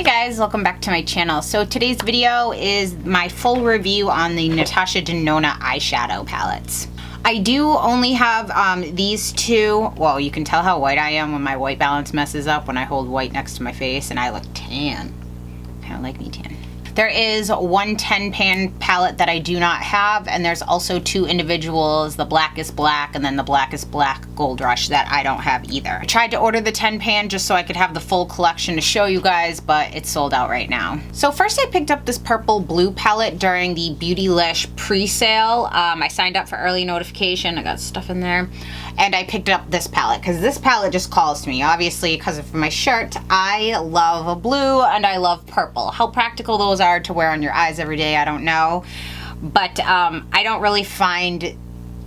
Hey guys, welcome back to my channel. So today's video is my full review on the Natasha Denona eyeshadow palettes. I do only have these two. Well, you can tell how white I am when my white balance messes up when I hold white next to my face and I look tan. Kind of like me tan. There is one 10 pan palette that I do not have, and there's also two individuals, the Blackest Black and then the Blackest Black Gold Rush, that I don't have either. I tried to order the 10 pan just so I could have the full collection to show you guys, but it's sold out right now. So first I picked up this purple blue palette during the Beautylish pre-sale. I signed up for early notification, I got stuff in there, and I picked up this palette because this palette just calls to me. Obviously, because of my shirt, I love blue and I love purple. How practical those are to wear on your eyes every day, I don't know, but I don't really find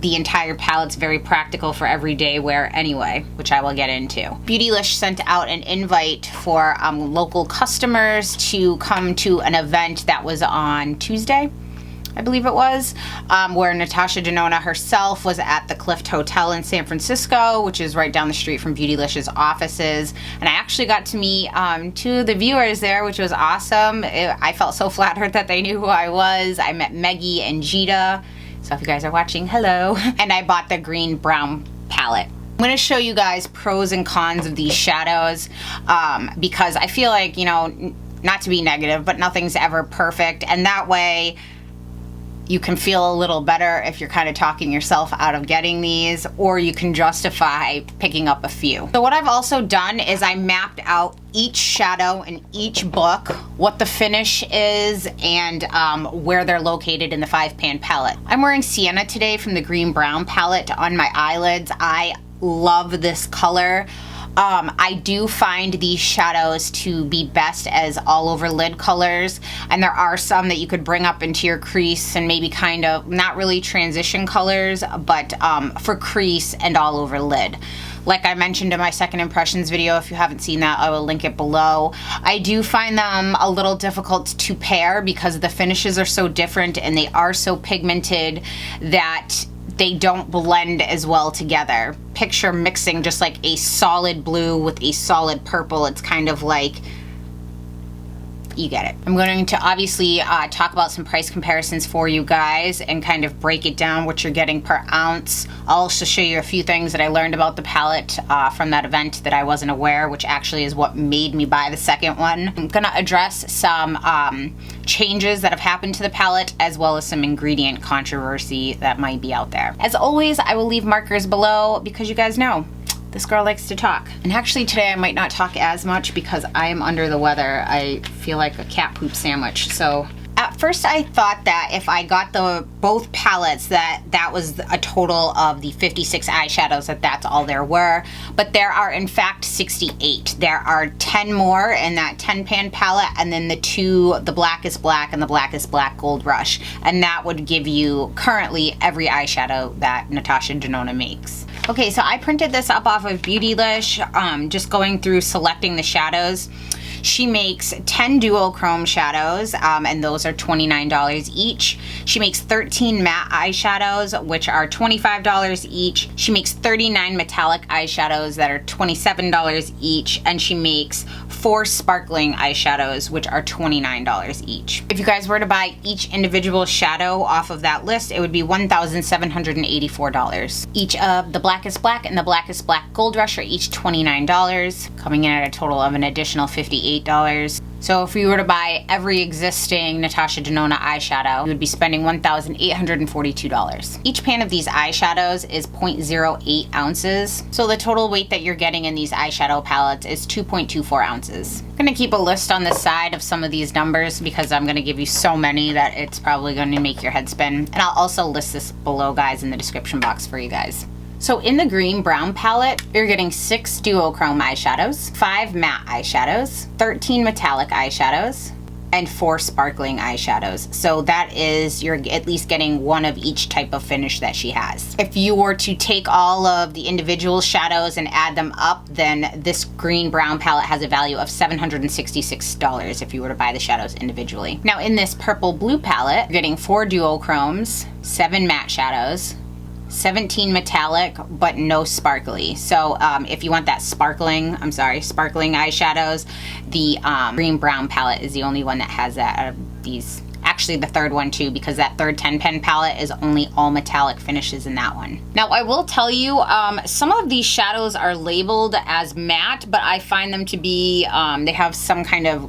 the entire palettes very practical for everyday wear anyway, which I will get into. Beautylish sent out an invite for local customers to come to an event that was on Tuesday, I believe it was, where Natasha Denona herself was at the Clift Hotel in San Francisco, which is right down the street from Beautylish's offices. And I actually got to meet two of the viewers there, which was awesome. I felt so flattered that they knew who I was. I met Maggie and Jita. So if you guys are watching, hello. And I bought the green brown palette. I'm going to show you guys pros and cons of these shadows because I feel like, you know, not to be negative, but nothing's ever perfect. And that way, you can feel a little better if you're kind of talking yourself out of getting these, or you can justify picking up a few. So what I've also done is I mapped out each shadow in each book, what the finish is, and where they're located in the 5-pan palette. I'm wearing Sienna today from the green brown palette on my eyelids. I love this color. I do find these shadows to be best as all over lid colors, and there are some that you could bring up into your crease and maybe kind of, not really transition colors, but for crease and all over lid. Like I mentioned in my second impressions video, if you haven't seen that, I will link it below. I do find them a little difficult to pair because the finishes are so different and they are so pigmented that they don't blend as well together. Picture mixing just like a solid blue with a solid purple. It's kind of like, you get it. I'm going to obviously talk about some price comparisons for you guys and kind of break it down what you're getting per ounce. I'll also show you a few things that I learned about the palette from that event that I wasn't aware, which actually is what made me buy the second one. I'm gonna address some changes that have happened to the palette, as well as some ingredient controversy that might be out there. As always, I will leave markers below because you guys know this girl likes to talk. And actually today I might not talk as much because I am under the weather. I feel like a cat poop sandwich. So at first I thought that if I got both palettes that was a total of the 56 eyeshadows, that's all there were. But there are in fact 68. There are 10 more in that 10 pan palette, and then the Blackest Black and the Blackest Black Gold Rush. And that would give you currently every eyeshadow that Natasha Denona makes. Okay, so I printed this up off of Beautylish, just going through selecting the shadows. She makes 10 duochrome shadows, and those are $29 each. She makes 13 matte eyeshadows, which are $25 each. She makes 39 metallic eyeshadows that are $27 each, and she makes 4 sparkling eyeshadows, which are $29 each. If you guys were to buy each individual shadow off of that list, it would be $1,784. Each of the Blackest Black and the Blackest Black Gold Rush are each $29, coming in at a total of an additional $58. So if you were to buy every existing Natasha Denona eyeshadow, you would be spending $1,842. Each pan of these eyeshadows is 0.08 ounces. So the total weight that you're getting in these eyeshadow palettes is 2.24 ounces. I'm gonna keep a list on the side of some of these numbers because I'm gonna give you so many that it's probably gonna make your head spin. And I'll also list this below, guys, in the description box for you guys. So in the green brown palette, you're getting 6 duochrome eyeshadows, 5 matte eyeshadows, 13 metallic eyeshadows, and 4 sparkling eyeshadows. So that is, you're at least getting one of each type of finish that she has. If you were to take all of the individual shadows and add them up, then this green brown palette has a value of $766 if you were to buy the shadows individually. Now in this purple blue palette, you're getting 4 duochromes, 7 matte shadows, 17 metallic, but no sparkly. So if you want that sparkling eyeshadows, the Green Brown palette is the only one that has that out of these. Actually, the third one too, because that third 10 pen palette is only all metallic finishes in that one. Now, I will tell you, some of these shadows are labeled as matte, but I find them to be, they have some kind of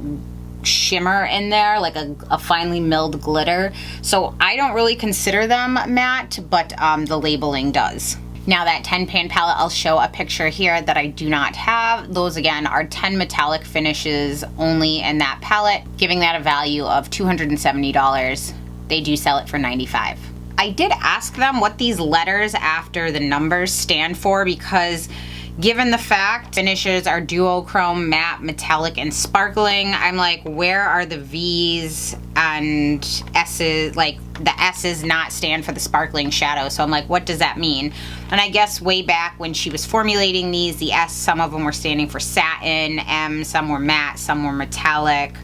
shimmer in there, like a finely milled glitter. So I don't really consider them matte, but the labeling does. Now that 10 pan palette, I'll show a picture here that I do not have. Those again are 10 metallic finishes only in that palette, giving that a value of $270. They do sell it for $95. I did ask them what these letters after the numbers stand for, because given the fact finishes are duochrome, matte, metallic, and sparkling, I'm like, where are the V's and S's? Like, the S's not stand for the sparkling shadow. So I'm like, what does that mean? And I guess way back when she was formulating these, the S, some of them were standing for satin, M, some were matte, some were metallic.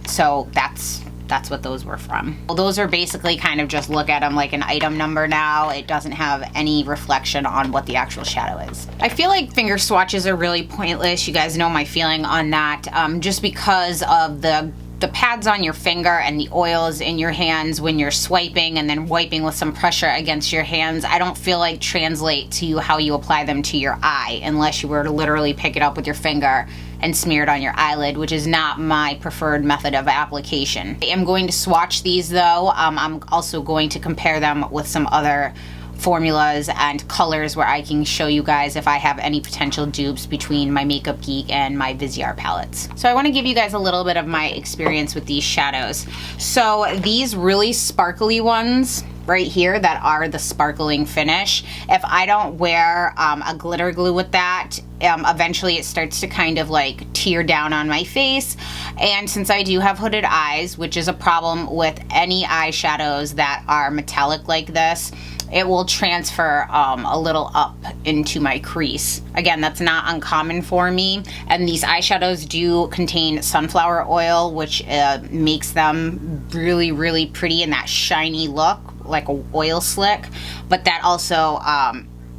So that's what those were from. Well, those are basically kind of just look at them like an item number now. It doesn't have any reflection on what the actual shadow is. I feel like finger swatches are really pointless. You guys know my feeling on that, just because of the pads on your finger and the oils in your hands when you're swiping and then wiping with some pressure against your hands. I don't feel like translate to how you apply them to your eye, unless you were to literally pick it up with your finger and smear it on your eyelid, which is not my preferred method of application. I am going to swatch these though. I'm also going to compare them with some other formulas and colors where I can show you guys if I have any potential dupes between my Makeup Geek and my Viseart palettes. So I want to give you guys a little bit of my experience with these shadows. So these really sparkly ones right here that are the sparkling finish, if I don't wear a glitter glue with that, eventually it starts to kind of like tear down on my face. And since I do have hooded eyes, which is a problem with any eyeshadows that are metallic like this, it will transfer a little up into my crease. Again, that's not uncommon for me. And these eyeshadows do contain sunflower oil, which makes them really, really pretty in that shiny look, like a oil slick. But that also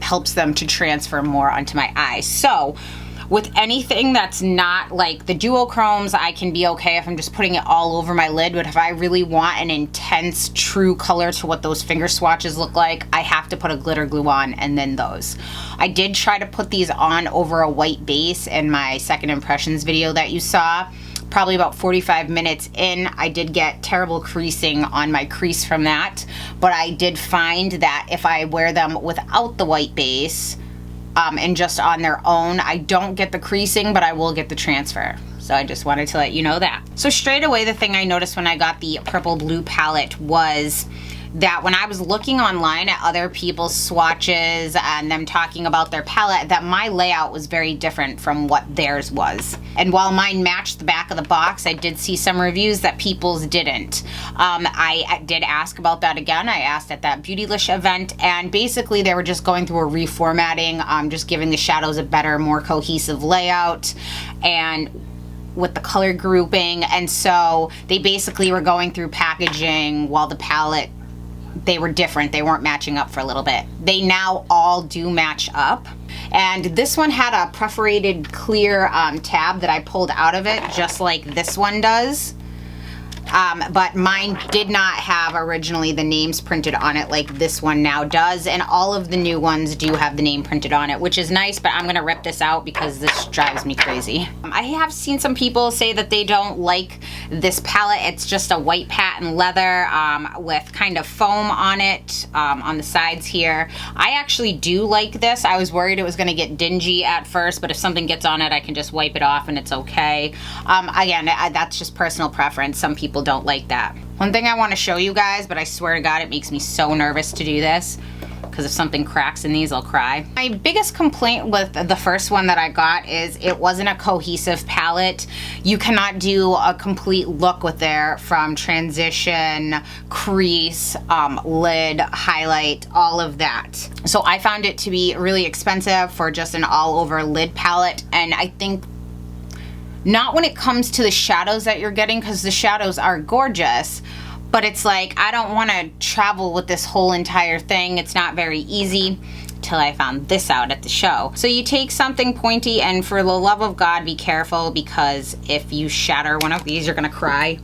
helps them to transfer more onto my eyes. So with anything that's not like the duochromes, I can be okay if I'm just putting it all over my lid, but if I really want an intense, true color to what those finger swatches look like, I have to put a glitter glue on and then those. I did try to put these on over a white base in my second impressions video that you saw. Probably about 45 minutes in, I did get terrible creasing on my crease from that, but I did find that if I wear them without the white base, and just on their own, I don't get the creasing, but I will get the transfer. So I just wanted to let you know that. So straight away, the thing I noticed when I got the purple blue palette was that when I was looking online at other people's swatches and them talking about their palette, that my layout was very different from what theirs was. And while mine matched the back of the box, I did see some reviews that people's didn't. I did ask about that again. I asked at that Beautylish event, and basically they were just going through a reformatting, just giving the shadows a better, more cohesive layout, and with the color grouping. And so they basically were going through packaging while the palette, they were different. They weren't matching up for a little bit. They now all do match up. And this one had a perforated clear tab that I pulled out of it, just like this one does. But mine did not have originally the names printed on it like this one now does, and all of the new ones do have the name printed on it, which is nice, but I'm gonna rip this out because this drives me crazy. I have seen some people say that they don't like this palette. It's just a white patent leather with kind of foam on it on the sides here. I actually do like this. I was worried it was gonna get dingy at first, but if something gets on it, I can just wipe it off and it's okay. Again, that's just personal preference. Some people don't like that. One thing I want to show you guys, but I swear to God, it makes me so nervous to do this, because if something cracks in these, I'll cry. My biggest complaint with the first one that I got is it wasn't a cohesive palette. You cannot do a complete look with there, from transition, crease, lid, highlight, all of that. So I found it to be really expensive for just an all-over lid palette, and I think not when it comes to the shadows that you're getting, because the shadows are gorgeous, but it's like, I don't want to travel with this whole entire thing. It's not very easy. Till I found this out at the show. So you take something pointy, and for the love of God, be careful, because if you shatter one of these, you're gonna cry.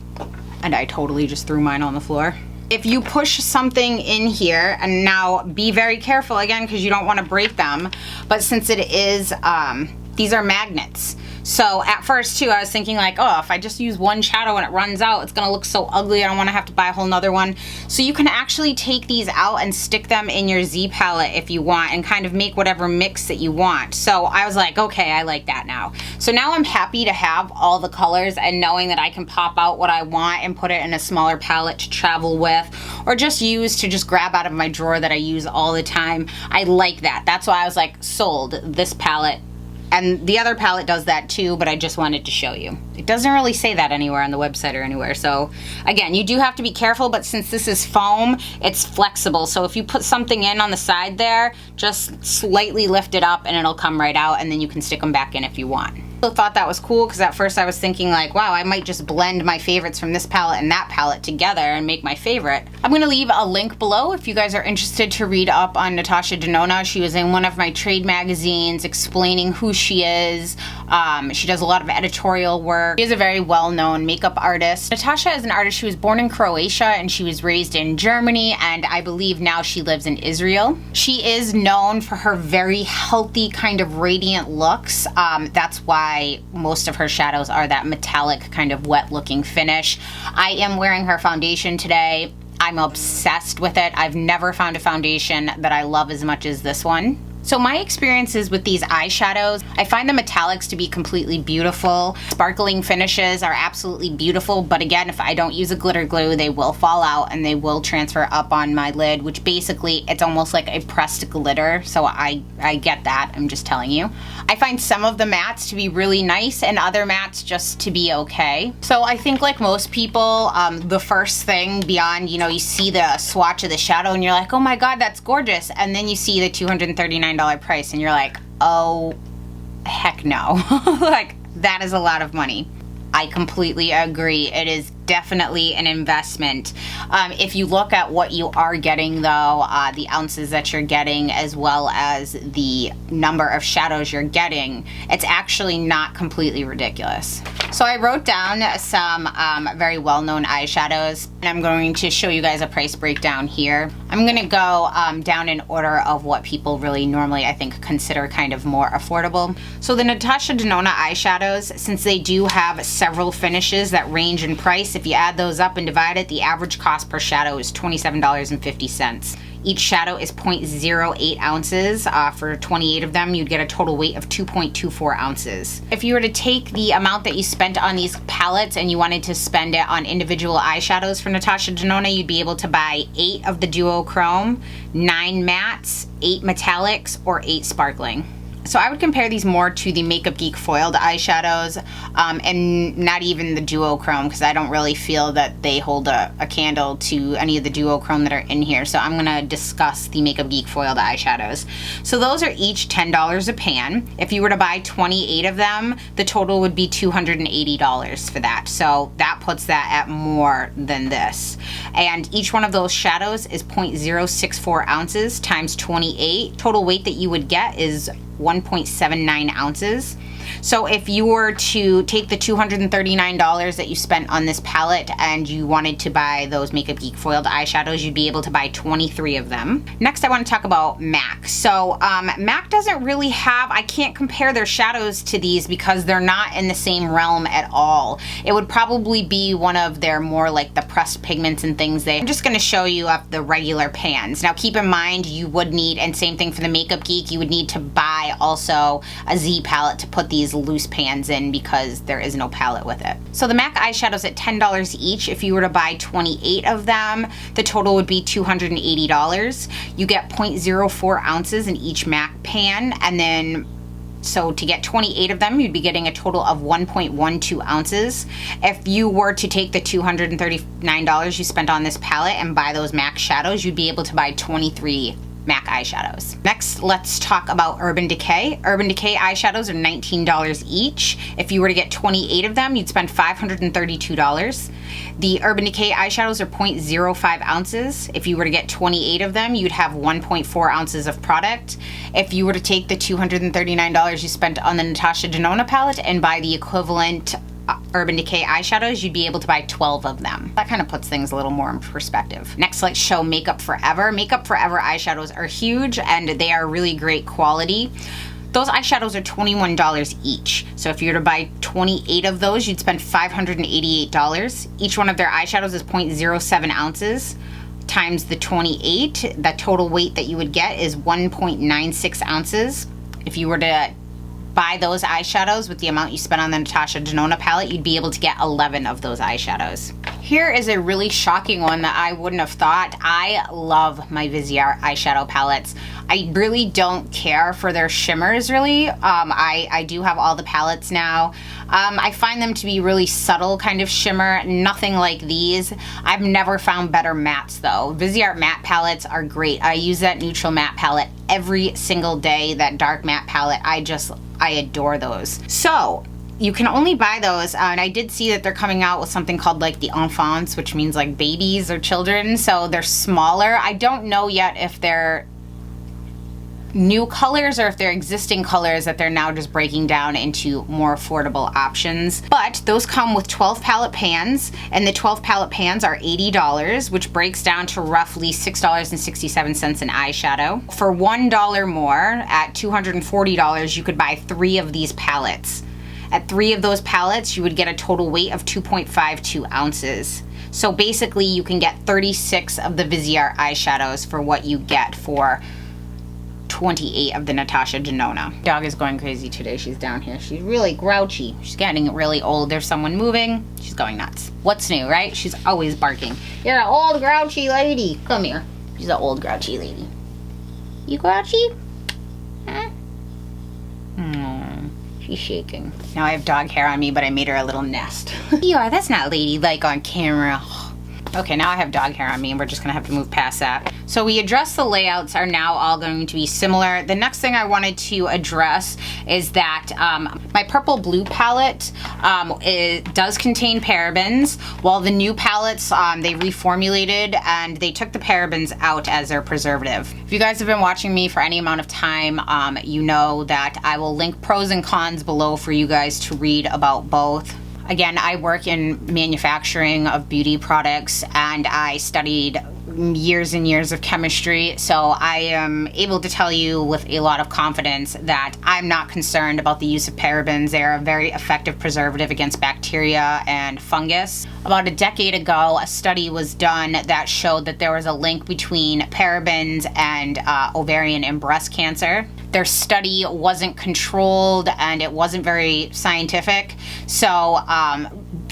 And I totally just threw mine on the floor. If you push something in here, and now be very careful again, because you don't want to break them, but since it is, these are magnets. So at first too, I was thinking like, oh, if I just use one shadow and it runs out, it's gonna look so ugly. I don't wanna have to buy a whole nother one. So you can actually take these out and stick them in your Z palette if you want, and kind of make whatever mix that you want. So I was like, okay, I like that now. So now I'm happy to have all the colors, and knowing that I can pop out what I want and put it in a smaller palette to travel with, or just use to just grab out of my drawer that I use all the time. I like that. That's why I was like, sold this palette. And the other palette does that too, but I just wanted to show you. It doesn't really say that anywhere on the website or anywhere. So again, you do have to be careful, but since this is foam, it's flexible. So if you put something in on the side there, just slightly lift it up and it'll come right out, and then you can stick them back in if you want. I thought that was cool, because at first I was thinking like, wow, I might just blend my favorites from this palette and that palette together and make my favorite. I'm gonna leave a link below if you guys are interested to read up on Natasha Denona. She was in one of my trade magazines explaining who she is. She does a lot of editorial work. She is a very well-known makeup artist. Natasha is an artist. She was born in Croatia and she was raised in Germany, and I believe now she lives in Israel. She is known for her very healthy, kind of radiant looks. That's why most of her shadows are that metallic kind of wet looking finish. I am wearing her foundation today. I'm obsessed with it. I've never found a foundation that I love as much as this one. So my experiences with these eyeshadows, I find the metallics to be completely beautiful. Sparkling finishes are absolutely beautiful, but again, if I don't use a glitter glue, they will fall out and they will transfer up on my lid, which basically it's almost like a pressed glitter. So I get that, I'm just telling you. I find some of the mattes to be really nice and other mattes just to be okay. So I think like most people, the first thing beyond, you see the swatch of the shadow and you're like, oh my God, that's gorgeous. And then you see the $239 price and you're like, oh, heck no. Like, that is a lot of money. I completely agree. It is definitely an investment. If you look at what you are getting though, the ounces that you're getting as well as the number of shadows you're getting, it's actually not completely ridiculous. So I wrote down some very well-known eyeshadows, and I'm going to show you guys a price breakdown here. I'm gonna go down in order of what people really normally, I think, consider kind of more affordable. So the Natasha Denona eyeshadows, since they do have several finishes that range in price, if you add those up and divide it, the average cost per shadow is $27.50. Each shadow is 0.08 ounces. For 28 of them, you'd get a total weight of 2.24 ounces. If you were to take the amount that you spent on these palettes and you wanted to spend it on individual eyeshadows for Natasha Denona, you'd be able to buy 8 of the duochrome, 9 mattes, 8 metallics, or 8 sparkling. So I would compare these more to the Makeup Geek foiled eyeshadows, and not even the duochrome, because I don't really feel that they hold a candle to any of the duochrome that are in here. So I'm gonna discuss the Makeup Geek foiled eyeshadows. So those are each $10 a pan. If you were to buy 28 of them, the total would be $280 for that. So that puts that at more than this. And each one of those shadows is 0.064 ounces times 28. Total weight that you would get is 1.79 ounces. So if you were to take the $239 that you spent on this palette and you wanted to buy those Makeup Geek foiled eyeshadows, you'd be able to buy 23 of them. Next, I want to talk about MAC. So MAC doesn't really have, I can't compare their shadows to these because they're not in the same realm at all. It would probably be one of their more like the pressed pigments and things. I'm just going to show you up the regular pans. Now keep in mind you would need, and same thing for the Makeup Geek, you would need to buy also a Z palette to put these loose pans in because there is no palette with it. So the MAC eyeshadows at $10 each. If you were to buy 28 of them, the total would be $280. You get 0.04 ounces in each MAC pan, and then so to get 28 of them, you'd be getting a total of 1.12 ounces. If you were to take the $239 you spent on this palette and buy those MAC shadows, you'd be able to buy 23 MAC eyeshadows. Next, let's talk about Urban Decay. Urban Decay eyeshadows are $19 each. If you were to get 28 of them, you'd spend $532. The Urban Decay eyeshadows are 0.05 ounces. If you were to get 28 of them, you'd have 1.4 ounces of product. If you were to take the $239 you spent on the Natasha Denona palette and buy the equivalent Urban Decay eyeshadows, you'd be able to buy 12 of them. That kind of puts things a little more in perspective. Next, let's show Makeup Forever. Makeup Forever eyeshadows are huge and they are really great quality. Those eyeshadows are $21 each. So if you were to buy 28 of those, you'd spend $588. Each one of their eyeshadows is 0.07 ounces times the 28. The total weight that you would get is 1.96 ounces. If you were to buy those eyeshadows with the amount you spent on the Natasha Denona palette, you'd be able to get 11 of those eyeshadows. Here is a really shocking one that I wouldn't have thought. I love my Viseart eyeshadow palettes. I really don't care for their shimmers, really. I do have all the palettes now. I find them to be really subtle kind of shimmer, nothing like these. I've never found better mattes though. Viseart matte palettes are great. I use that neutral matte palette every single day, that dark matte palette. I adore those. So you can only buy those, and I did see that they're coming out with something called like the enfants, which means like babies or children, so they're smaller. I don't know yet if they're new colors or if they're existing colors that they're now just breaking down into more affordable options. But those come with 12 palette pans, and the 12 palette pans are $80, which breaks down to roughly $6.67 an eyeshadow. For $1 more, at $240, you could buy 3 of these palettes. At 3 of those palettes, you would get a total weight of 2.52 ounces. So basically, you can get 36 of the Viseart eyeshadows for what you get for 28 of the Natasha Denona. Dog is going crazy today. She's down here. She's really grouchy. She's getting really old. There's someone moving. She's going nuts. What's new, right? She's always barking. You're an old grouchy lady. Come here. She's an old grouchy lady. You grouchy? Huh? She's shaking. Now I have dog hair on me, but I made her a little nest. Yeah, that's not ladylike on camera. Okay, now I have dog hair on me and we're just gonna have to move past that. So we addressed the layouts are now all going to be similar. The next thing I wanted to address is that my purple blue palette it does contain parabens, while the new palettes they reformulated and they took the parabens out as their preservative. If you guys have been watching me for any amount of time, you know that I will link pros and cons below for you guys to read about both. Again, I work in manufacturing of beauty products and I studied years and years of chemistry, so I am able to tell you with a lot of confidence that I'm not concerned about the use of parabens. They are a very effective preservative against bacteria and fungus. About a decade ago, a study was done that showed that there was a link between parabens and ovarian and breast cancer. Their study wasn't controlled and it wasn't very scientific. So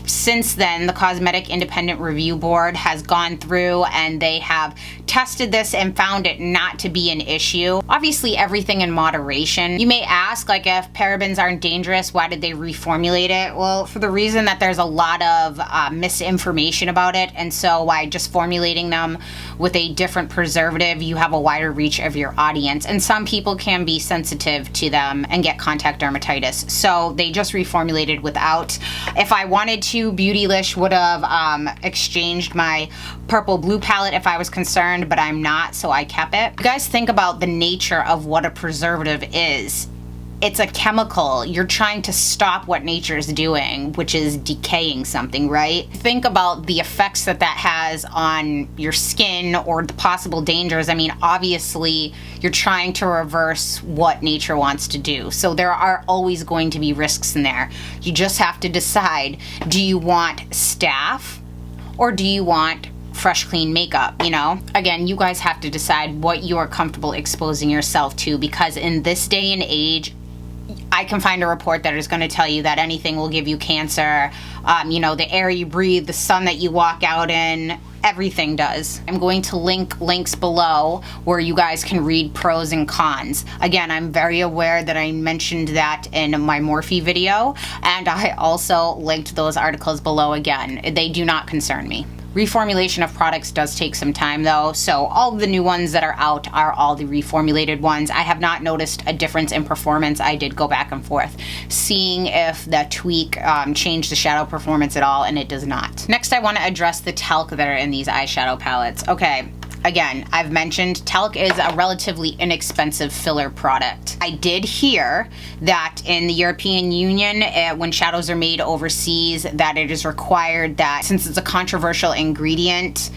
since then, the Cosmetic Independent Review Board has gone through and they have tested this and found it not to be an issue. Obviously, everything in moderation. You may ask, like, if parabens aren't dangerous, why did they reformulate it? Well, for the reason that there's a lot of misinformation about it, and so by just formulating them with a different preservative, you have a wider reach of your audience, and some people can be sensitive to them and get contact dermatitis. So they just reformulated without. If I wanted to, Beautylish would have exchanged my purple blue palette if I was concerned, but I'm not, so I kept it. You guys think about the nature of what a preservative is. It's a chemical. You're trying to stop what nature's doing, which is decaying something, right? Think about the effects that that has on your skin or the possible dangers. I mean, obviously, you're trying to reverse what nature wants to do. So there are always going to be risks in there. You just have to decide, do you want staph or do you want fresh, clean makeup, you know? Again, you guys have to decide what you are comfortable exposing yourself to, because in this day and age, I can find a report that is going to tell you that anything will give you cancer. You know, the air you breathe, the sun that you walk out in, everything does. I'm going to link links below where you guys can read pros and cons. Again, I'm very aware that I mentioned that in my Morphe video, and I also linked those articles below again. They do not concern me. Reformulation of products does take some time though, so all the new ones that are out are all the reformulated ones. I have not noticed a difference in performance. I did go back and forth seeing if the tweak changed the shadow performance at all, and it does not. Next, I want to address the talc that are in these eyeshadow palettes. Okay. Again, I've mentioned talc is a relatively inexpensive filler product. I did hear that in the European Union, when shadows are made overseas, that it is required that, since it's a controversial ingredient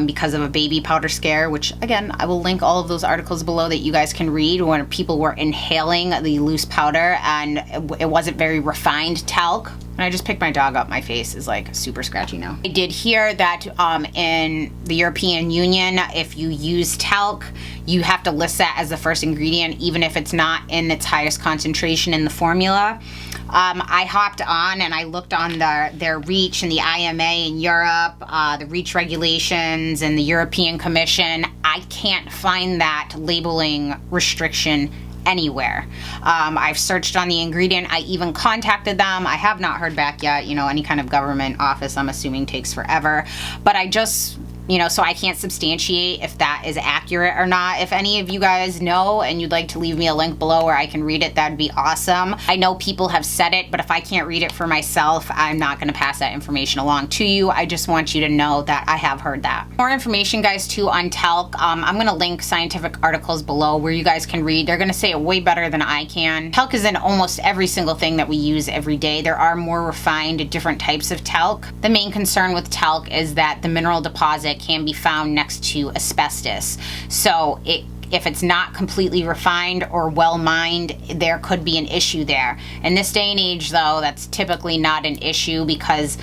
because of a baby powder scare, which again, I will link all of those articles below that you guys can read, when people were inhaling the loose powder and it wasn't very refined talc. And I just picked my dog up. My face is like super scratchy now. I did hear that in the European Union, if you use talc, you have to list that as the first ingredient, even if it's not in its highest concentration in the formula. I hopped on and I looked on their REACH and the IMA in Europe, the REACH regulations and the European Commission. I can't find that labeling restriction anywhere. I've searched on the ingredient. I even contacted them. I have not heard back yet. You know, any kind of government office, I'm assuming, takes forever. But I just, you know, so I can't substantiate if that is accurate or not. If any of you guys know and you'd like to leave me a link below where I can read it, that'd be awesome. I know people have said it, but if I can't read it for myself, I'm not going to pass that information along to you. I just want you to know that I have heard that. More information, guys, too, on talc. I'm going to link scientific articles below where you guys can read. They're going to say it way better than I can. Talc is in almost every single thing that we use every day. There are more refined, different types of talc. The main concern with talc is that the mineral deposit can be found next to asbestos. So if it's not completely refined or well mined, there could be an issue there. In this day and age, though, that's typically not an issue because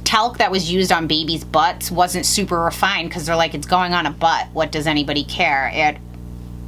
talc that was used on babies' butts wasn't super refined because they're like, it's going on a butt. What does anybody care?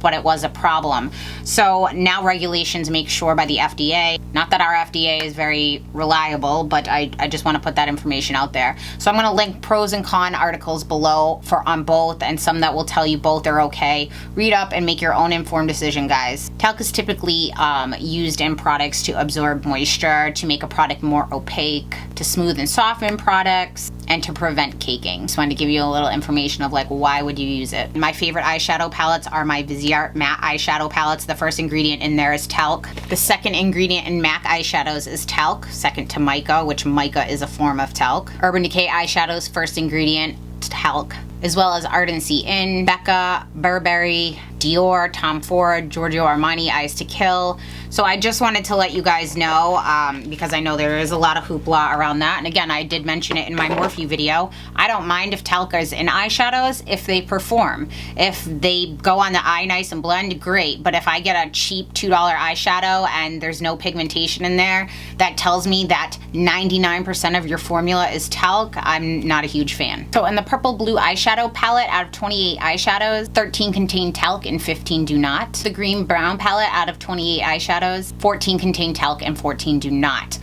But it was a problem. So now regulations make sure by the FDA, not that our FDA is very reliable, but I just want to put that information out there. So I'm going to link pros and con articles below on both, and some that will tell you both are okay. Read up and make your own informed decision, guys. Talc is typically used in products to absorb moisture, to make a product more opaque, to smooth and soften products, and to prevent caking. Just wanted to give you a little information of like, why would you use it? My favorite eyeshadow palettes are my Viseart matte eyeshadow palettes. The first ingredient in there is talc. The second ingredient in MAC eyeshadows is talc, second to mica, which mica is a form of talc. Urban Decay eyeshadows, first ingredient, talc, as well as Ardency in, Becca, Burberry, Dior, Tom Ford, Giorgio Armani, Eyes to Kill. So I just wanted to let you guys know, because I know there is a lot of hoopla around that. And again, I did mention it in my Morphe video. I don't mind if talc is in eyeshadows if they perform. If they go on the eye nice and blend, great. But if I get a cheap $2 eyeshadow and there's no pigmentation in there, that tells me that 99% of your formula is talc. I'm not a huge fan. So in the purple blue eyeshadow palette, out of 28 eyeshadows, 13 contain talc and 15 do not. The green brown palette, out of 28 eyeshadows, 14 contain talc and 14 do not.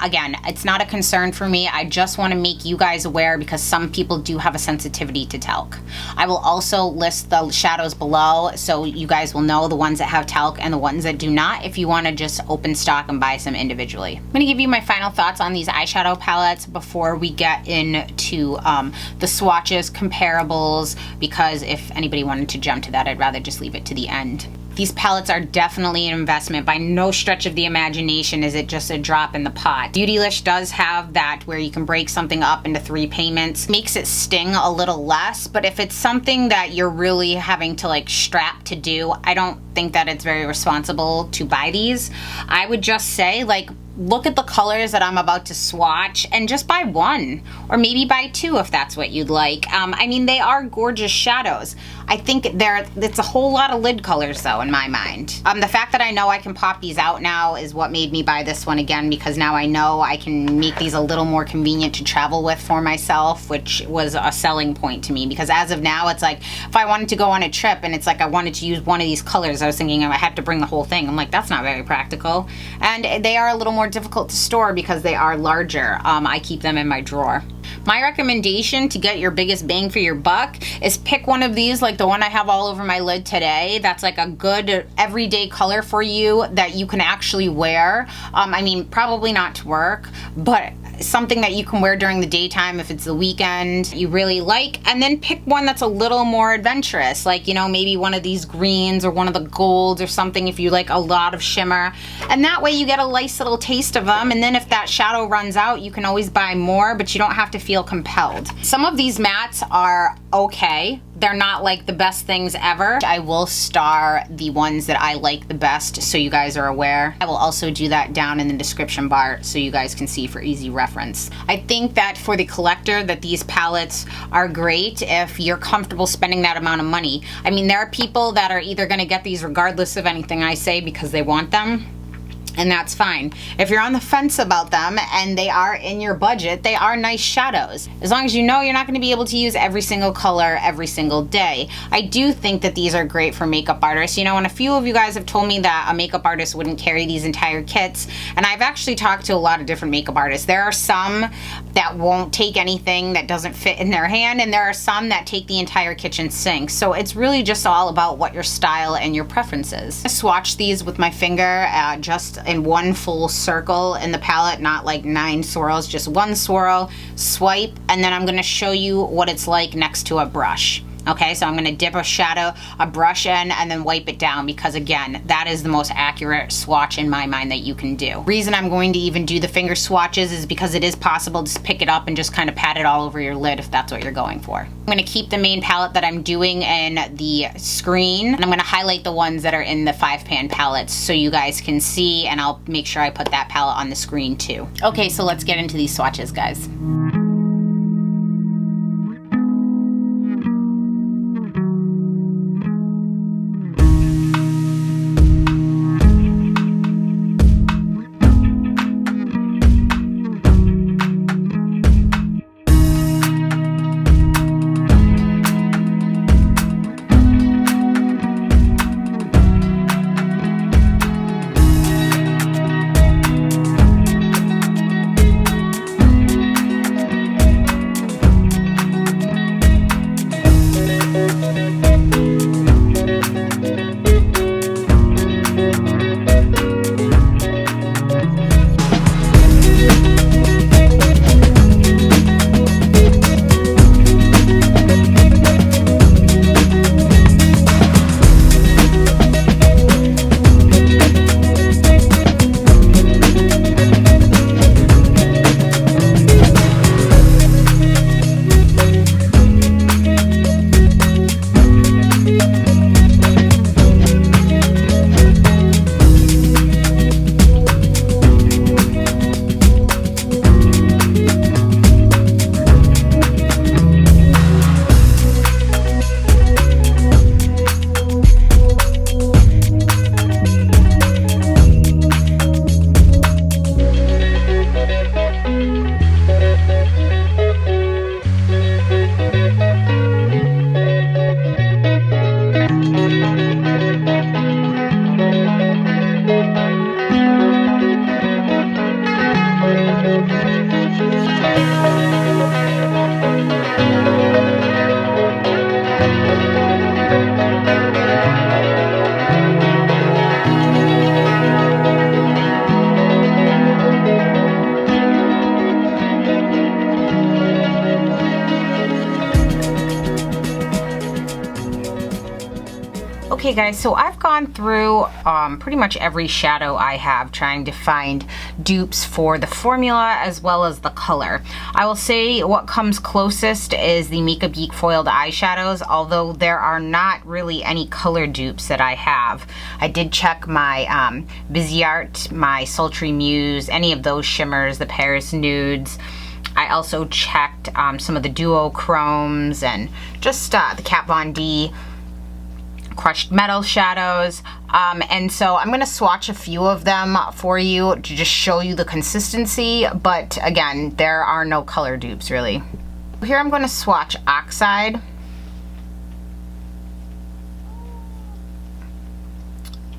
Again, it's not a concern for me. I just want to make you guys aware because some people do have a sensitivity to talc. I will also list the shadows below so you guys will know the ones that have talc and the ones that do not if you want to just open stock and buy some individually. I'm going to give you my final thoughts on these eyeshadow palettes before we get into the swatches, comparables, because if anybody wanted to jump to that, I'd rather just leave it to the end. These palettes are definitely an investment. By no stretch of the imagination is it just a drop in the pot. Beautylish does have that where you can break something up into 3 payments. Makes it sting a little less, but if it's something that you're really having to like strap to do, I don't think that it's very responsible to buy these. I would just say, like, look at the colors that I'm about to swatch and just buy one or maybe buy 2 if that's what you'd like. I mean, they are gorgeous shadows. I think it's a whole lot of lid colors though in my mind. The fact that I know I can pop these out now is what made me buy this one again, because now I know I can make these a little more convenient to travel with for myself, which was a selling point to me, because as of now it's like if I wanted to go on a trip and it's like I wanted to use one of these colors, I was thinking I had to bring the whole thing. I'm like, that's not very practical. And they are a little more difficult to store because they are larger. I keep them in my drawer. My recommendation to get your biggest bang for your buck is pick one of these, like the one I have all over my lid today. That's like a good everyday color for you that you can actually wear. I mean, probably not to work, but something that you can wear during the daytime if it's the weekend you really like, and then pick one that's a little more adventurous, like, you know, maybe one of these greens or one of the golds or something if you like a lot of shimmer, and that way you get a nice little taste of them, and then if that shadow runs out you can always buy more, but you don't have to feel compelled. Some of these mattes are okay. They're not like the best things ever. I will star the ones that I like the best so you guys are aware. I will also do that down in the description bar so you guys can see for easy reference. I think that for the collector that these palettes are great if you're comfortable spending that amount of money. I mean, there are people that are either gonna get these regardless of anything I say because they want them, and that's fine. If you're on the fence about them and they are in your budget, they are nice shadows. As long as you know you're not going to be able to use every single color every single day. I do think that these are great for makeup artists. You know, and a few of you guys have told me that a makeup artist wouldn't carry these entire kits, and I've actually talked to a lot of different makeup artists. There are some that won't take anything that doesn't fit in their hand, and there are some that take the entire kitchen sink. So it's really just all about what your style and your preferences. I swatch these with my finger just in one full circle in the palette, not like 9 swirls, just one swirl, swipe, and then I'm going to show you what it's like next to a brush. Okay, so I'm going to dip a brush in and then wipe it down, because again, that is the most accurate swatch in my mind that you can do. Reason I'm going to even do the finger swatches is because it is possible to pick it up and just kind of pat it all over your lid if that's what you're going for. I'm going to keep the main palette that I'm doing in the screen, and I'm going to highlight the ones that are in the 5-pan palettes so you guys can see, and I'll make sure I put that palette on the screen too. Okay, so let's get into these swatches, guys. Okay guys, so I've gone through pretty much every shadow I have, trying to find dupes for the formula as well as the color. I will say what comes closest is the Makeup Geek foiled eyeshadows, although there are not really any color dupes that I have. I did check my Busy Art, my Sultry Muse, any of those shimmers, the Paris Nudes. I also checked some of the duochromes and just the Kat Von D crushed metal shadows, and so I'm going to swatch a few of them for you to just show you the consistency, but again, there are no color dupes really. Here I'm going to swatch Oxide.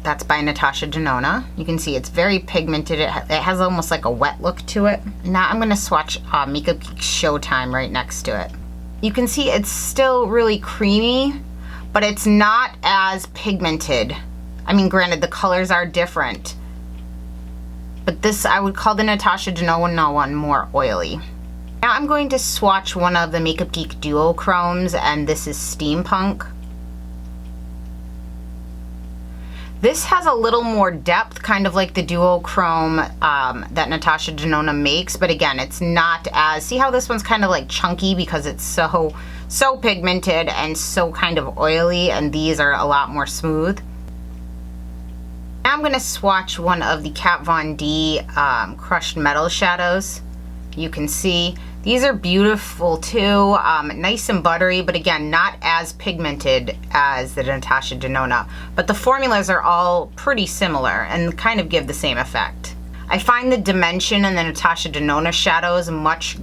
That's by Natasha Denona. You can see it's very pigmented. It has almost like a wet look to it. Now I'm going to swatch Makeup Geek Showtime right next to it. You can see it's still really creamy, but it's not as pigmented. I mean, granted, the colors are different. But this, I would call the Natasha Denona one more oily. Now I'm going to swatch one of the Makeup Geek duochromes, and this is Steampunk. This has a little more depth, kind of like the duochrome that Natasha Denona makes, but again, it's not as, see how this one's kind of like chunky because it's so pigmented and so kind of oily, and these are a lot more smooth. Now I'm going to swatch one of the Kat Von D Crushed Metal shadows. You can see these are beautiful too, nice and buttery, but again, not as pigmented as the Natasha Denona. But the formulas are all pretty similar and kind of give the same effect. I find the dimension in the Natasha Denona shadows much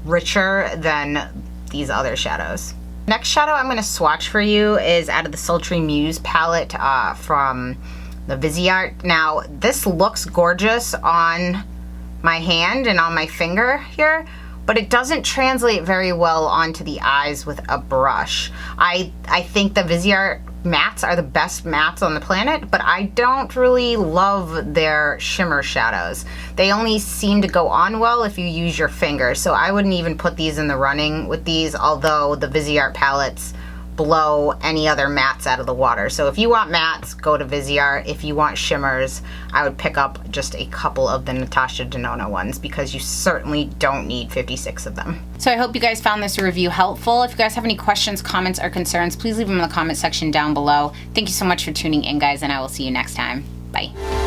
richer than these other shadows. Next shadow I'm going to swatch for you is out of the Sultry Muse palette from the Viseart. Now, this looks gorgeous on my hand and on my finger here, but it doesn't translate very well onto the eyes with a brush. I think the Viseart mattes are the best mattes on the planet, but I don't really love their shimmer shadows. They only seem to go on well if you use your finger, so I wouldn't even put these in the running with these, although the Viseart palettes blow any other mattes out of the water. So if you want mattes, go to Viseart. If you want shimmers, I would pick up just a couple of the Natasha Denona ones because you certainly don't need 56 of them. So I hope you guys found this review helpful. If you guys have any questions, comments, or concerns, please leave them in the comment section down below. Thank you so much for tuning in, guys, and I will see you next time. Bye.